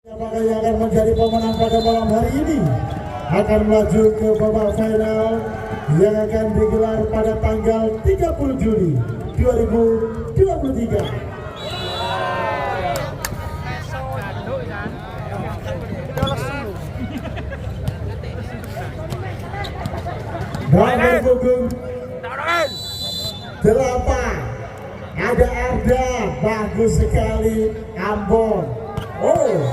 Apakah yang akan menjadi pemenang pada malam hari ini akan melaju ke babak final yang akan digelar pada tanggal 30 Juli 2023. Nomor punggung 8 ada Arda, bagus sekali. Ambon, oh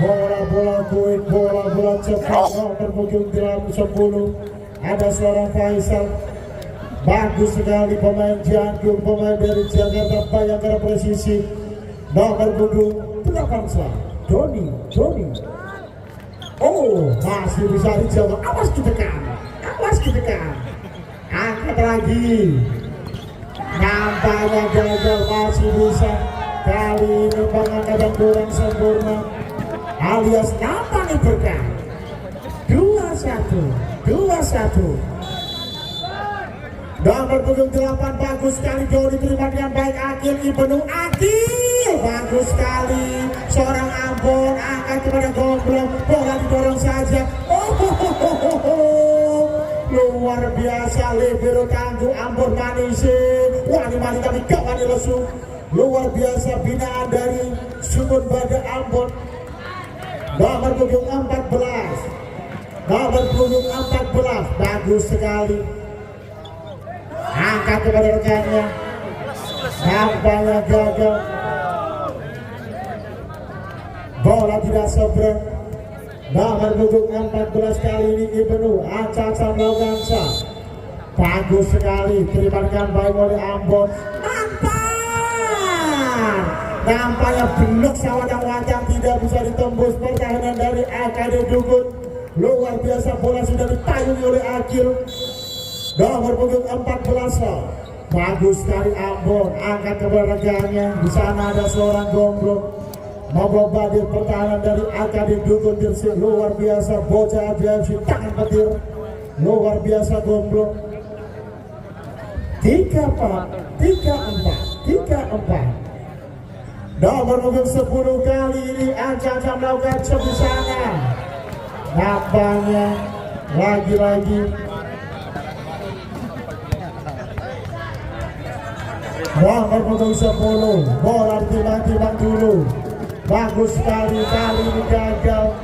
bola kuit, bola cepat. Nomor punggung 10 ada seorang Faisal, bagus sekali. Pemain Janggung, pemain dari Jakarta Bayangkara Presisi. Nomor punggung 8 Doni, oh masih bisa dijaga. Awas ditekan, angkat lagi. Nampaknya gagal, masih bisa. Kali ini pengangkatan kurang sempurna, alias nampaknya berkah. 2-1. Nomor punggung 8 bagus sekali. Doni terima dengan baik. Akil Ibnu, bagus sekali. Seorang Ambon angkat kepada Gomblong, bola didorong saja. Luar biasa, libero tangguh Ambon Manise. Wani tapi gak wani lesu. Luar biasa binaan dari Sumber Bada Ambon. Nomor punggung 14 bagus sekali. Angkat kepada rekannya, nampaknya gagal. Bola tidak seberang. Nomor punggung 14 kali ini Ibnu Aca melakukan sah. Bagus sekali, terima dengan baik oleh Ambon. Nampaknya blok sawang-wajang tidak bisa ditembus pertahanan dari AKD Dugun. Luar biasa, bola sudah ditayungi oleh Akil. Nomor punggung 14 bagus sekali Ambon, angkat kepada rekannya. Di sana ada seorang Gomblong membombardir pertahanan dari AKD Dugun Dirsik. Luar biasa, bocah AFC tangan petir. Luar biasa Gomblong. 3-4. Nomor punggung 10 kali ini Aca melakukan shot di sana. Nampaknya lagi-lagi nomor punggung 10 bola timbang dulu. Bagus sekali, kali ini gagal.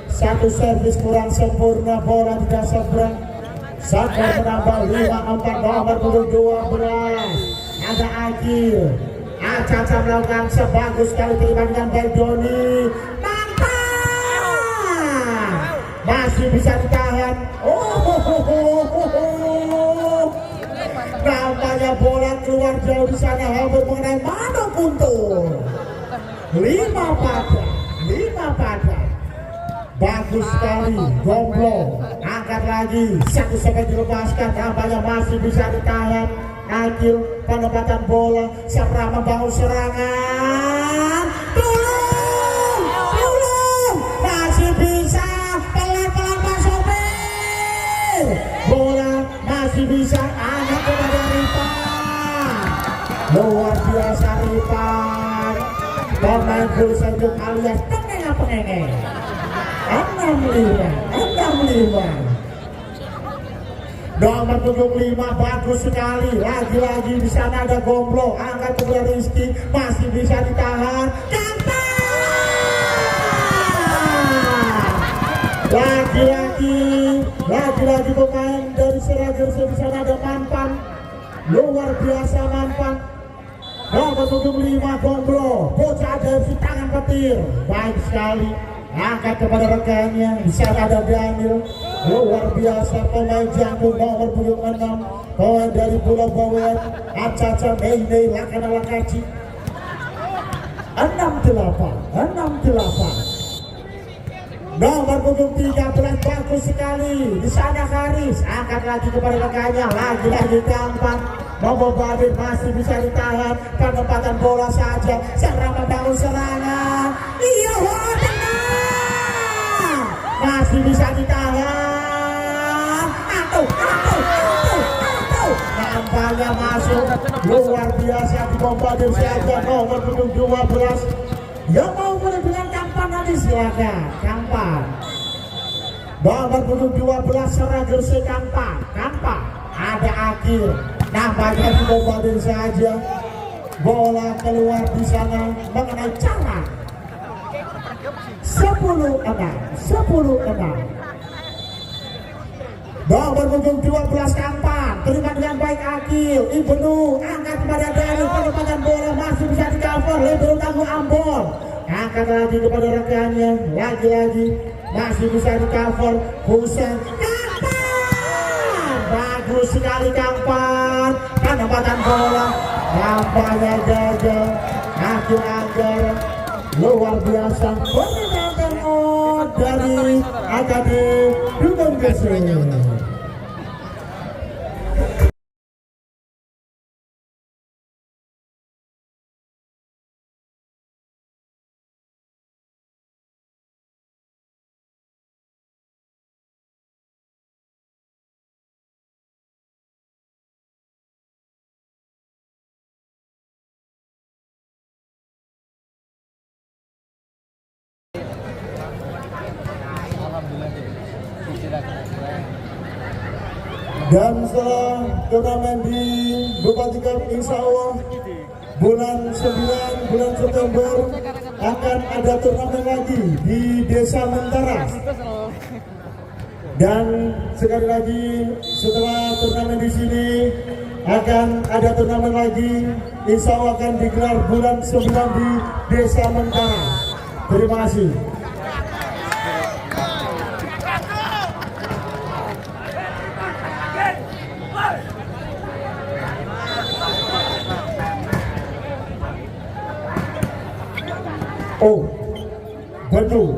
Satu servis kurang sempurna, bola tidak seberang. Skor menambah 5-4. Nomor punggung 12 ada Akil. Aca melakukan sebagus sekali, terima dengan baik Doni. Masih bisa ditahan. Nampaknya bola keluar jauh di sana, hampir mengenai Mano Kuntur. 5 pada. Bagus sekali Gomblong, angkat lagi. Satu sampai dilepaskan, nampaknya masih bisa ditahan. Akil penempatan bola, Sapra membangun serangan. Tolong, masih bisa. Pelan-pelan Pak Sopir. Bola masih bisa, angkat kepada Rifan. Luar biasa Rifan, pemain full service alias pengenge. 65. Nomor punggung 5 bagus sekali. Lagi-lagi di sana ada Gomblong, angkat kepada Rizky, masih bisa ditahan. Lagi-lagi pemain dari Seragerse. Di sana ada Manpan. Luar biasa Manpan. Nomor punggung 5 Gomblong, bocah AFC tangan petir. Baik sekali, angkat kepada rekannya. Di sana ada Daniel. Luar biasa pemain Janggung. Nomor punggung 6 pemain dari Pulau Bawean, Aca Mei Lakana Lakaci. 6-8. Nomor punggung 13 bagus sekali. Di sana Haris, angkat lagi kepada rekannya. Lagi-lagi gampang membombardir, masih bisa ditahan. Penempatan bola saja, Sarang membangun serangan. Iya, masih bisa ditahan. Nampaknya masuk. Luar biasa dibombardir saja. Nomor punggung 12 yang mau menang tampan nanti lagi silakan Kampan. Nomor punggung 12 Serah Gresik Kampan. Ada Akil. Nampaknya tidak badan saja. Bola keluar di sana mengenai caran. 10-6. Nomor punggung 12 Kampan, terima dengan baik Akil. Ibnu angkat kepada Daniel, penempatan bola masih bisa di cover. Libero tangguh Ambon, angkat lagi kepada rekannya, lagi-lagi masih bisa di cover. Husen Kampan, bagus sekali Kampan, penempatan bola nampaknya gagal. Akil Anggar luar biasa, penempatan dari AKD Dukun Gresik. Dan setelah turnamen di Bupati Cup, insya Allah bulan 9 bulan September akan ada turnamen lagi di Desa Mentara. Dan sekali lagi setelah turnamen di sini akan ada turnamen lagi, insya Allah akan digelar bulan 9 di Desa Mentara. Terima kasih. Oh, penuh,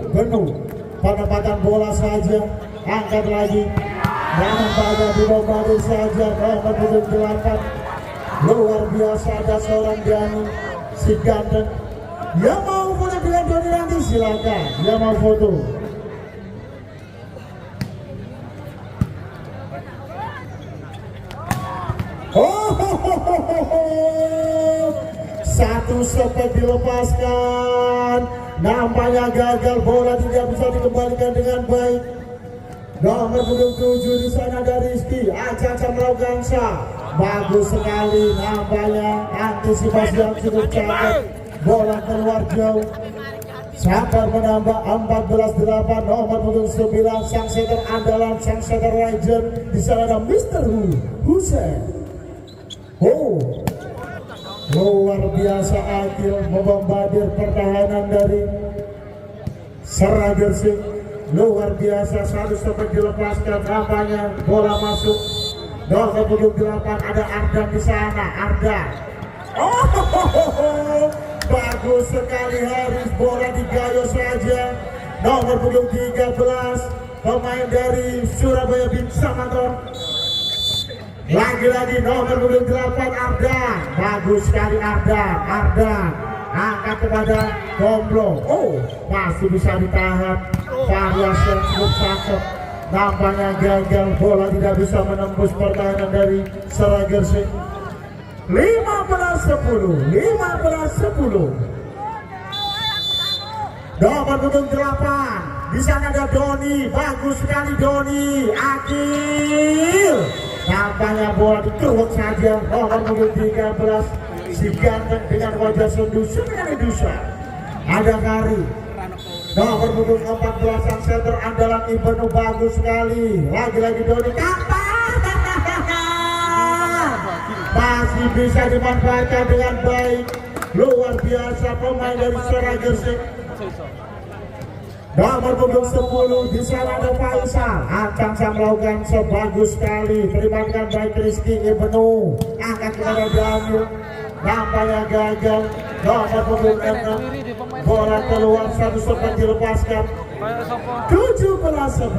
penempatan bola saja, angkat lagi, nampaknya dibombardir saja. Nomor punggung 8, luar biasa, ada seorang Dani, si ganteng. Yang mau foto dengan Doni nanti silakan, yang mau foto. Satu step dilepaskan, nampaknya gagal, bola tidak bisa dikembalikan dengan baik. Nomor punggung 7 di sana ada Rizky, Aca melakukan sah, bagus sekali, nampaknya antisipasi yang cukup cakep, bola keluar jauh. Sabar menambah 14-8. Nomor punggung 9 sang setter andalan, sang setter legend di sana ada Mr. Husen. Oh, luar biasa Akil membombardir pertahanan dari Serah Gresik. Luar biasa, satu sempat dilepaskan, nampaknya bola masuk. Nomor punggung 8 ada Ardan di sana. Ardan. Oh, bagus sekali Haris, bola digayo saja. Nomor punggung 13 pemain dari Surabaya Bin Samator. Lagi-lagi nomor punggung 8 Ardan, bagus sekali Ardan angkat kepada Gomblo. Oh, masih bisa ditahan, variasi yang cukup cakep, nampaknya gagal, bola tidak bisa menembus pertahanan dari Serah Gresik. 15-10. Nomor punggung 8 di sana ada Doni, bagus sekali Doni. Akil, nampaknya bola dikeluak saja. Nomor punggung 13 si ganteng dengan wajah sendu Indonesia ada Kari. Nomor punggung 14 sang center andalan Ibnu, bagus sekali. Lagi-lagi Doni, masih bisa dimanfaatkan dengan baik. Luar biasa pemain dari Serah Gresik. Nomor punggung 10 di sana ada Faisal, akan sang melakukan sebagus sekali. Terima dengan baik Rizky Ibnu, angkat kepada Daniel, nampaknya gagal. Nomor punggung 6, bola keluar, satu sempat dilepaskan. 17-11.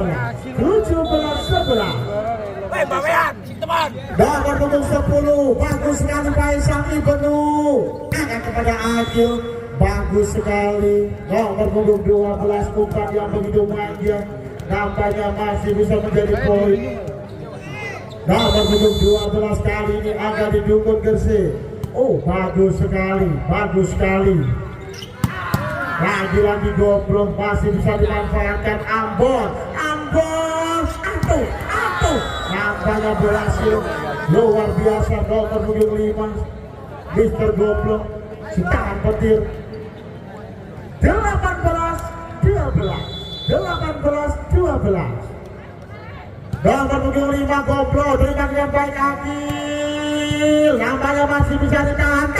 Nomor punggung 10, bagus sekali Faisal Ibnu, angkat kepada Akil, bagus sekali. Nomor punggung 12 umpan yang begitu manja, nampaknya masih bisa menjadi poin. Nomor punggung 12 kali ini agak didukung Gresik. Oh, bagus sekali. Lagi-lagi goblok masih bisa dimanfaatkan Ambon. Atuh. Nampaknya berhasil. Luar biasa nomor punggung 5. Mister Goblok. Si tangan petir. 18-12. Nomor punggung 5 Goblok. Terima dengan baik Akil. Nampaknya masih bisa ditahan.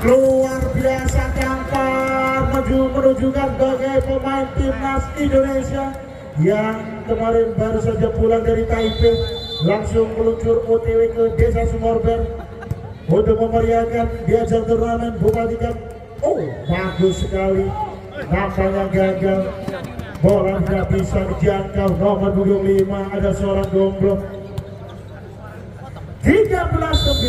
Luar biasa Kampar menunjukkan sebagai pemain timnas Indonesia yang kemarin baru saja pulang dari Taipei, langsung meluncur OTW ke Desa Sumorber untuk memeriahkan di ajang turnamen Bupati Cup. Oh, bagus sekali. Nampaknya gagal. Bola tidak bisa dijangkau. Nomor punggung 5 ada seorang Goblok. 13-19.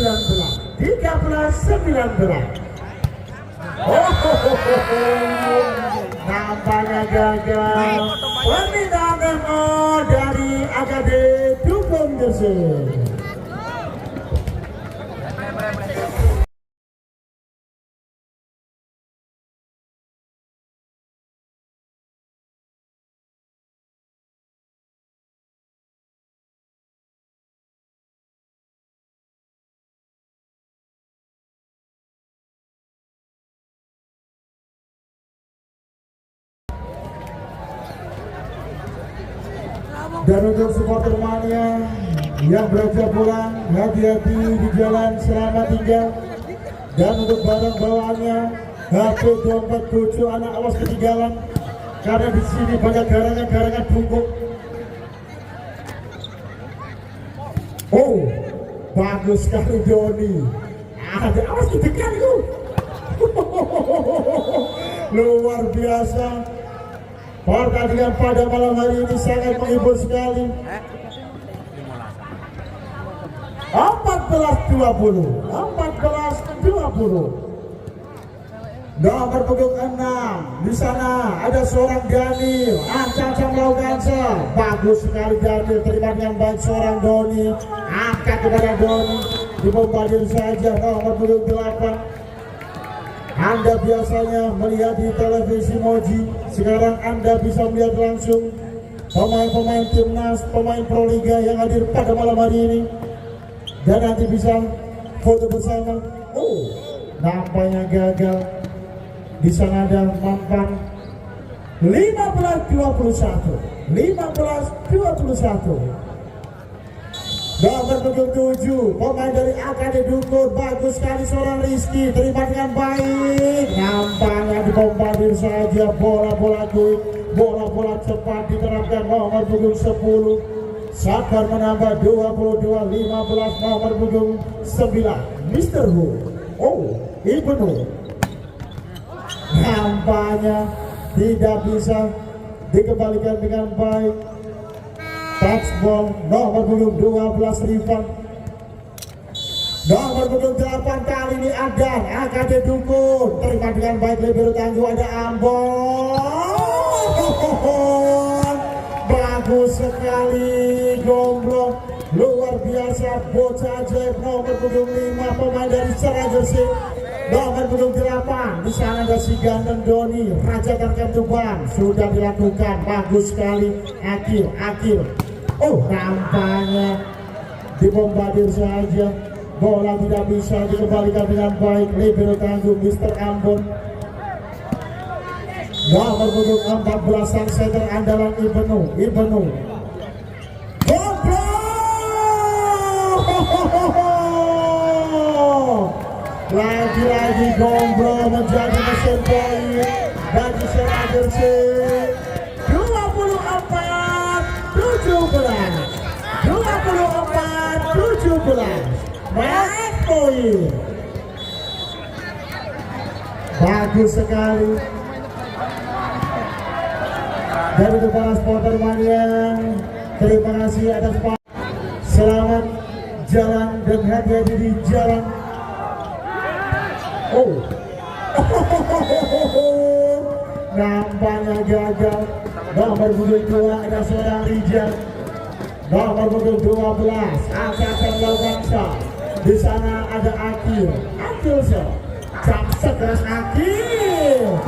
Nampaknya gagal. Permintaan demo dari AKD Dukun Gresik. Dan untuk supporter mania yang beranjak pulang, hati-hati di jalan, selamat tinggal. Dan untuk barang bawaannya, HP, dompet, cucu, anak, awas ketinggalan, karena di sini banyak garangan bungkuk. Oh, bagus sekali Doni. Ada awas ditekan itu. Luar biasa. Pertandingan pada malam hari ini sangat menghibur sekali. 14-20. Nomor punggung 6 di sana ada seorang Daniel. Ancang melakukan sel. Bagus sekali Daniel, terima dengan baik seorang Doni. Angkat kepada Doni, dibombardir saja. Nomor punggung 8. Anda biasanya melihat di televisi Moji, sekarang Anda bisa melihat langsung pemain-pemain timnas, pemain Proliga yang hadir pada malam hari ini, dan nanti bisa foto bersama. Oh, nampaknya gagal. Di sana ada Mampan. 15-21. Nomor punggung 7, pemain dari AKD Dukun. Bagus sekali seorang Rizky, terima dengan baik. Nampaknya dibombardir saja. Bola-bola quick, bola-bola cepat diterapkan. Nomor punggung 10 Sabar menambah 22-15. Nomor punggung 9 Mr. Hu. Oh, Ibnu. Nampaknya tidak bisa dikembalikan dengan baik. Touchball. Nomor punggung 12 Rifan. Nomor punggung 8 kali ini Adan, AKD Dukun. Terima dengan baik libero tangguh ada Ambon. Bagus sekali Goblok. Luar biasa bocah ajaib. Nomor punggung 5 pemain dari Serang Gresik. Nomor punggung 8 di sana ada si ganteng Doni, Raja Tarkam Tuban. Sudah dilakukan, bagus sekali. Akil. Oh, nampaknya dibombardir saja. Bola tidak bisa dikembalikan dengan baik. Libero tangguh Mr. Ambon. Nomor punggung 14 sang center andalan Ibnu. Lagi-lagi Gombro menjadi mesin poin bagi Serang Gresik. 24-17. Naik poin. Bagus sekali. Dari para supporter mania, terima kasih atas selamat jalan dan hati-hati di jalan. Oh, nampaknya gagal. Nomor punggung 2 ada seorang Rijal. Nomor punggung 12 akan melakukan shot. Di sana ada Akil. Jam 11 Akil.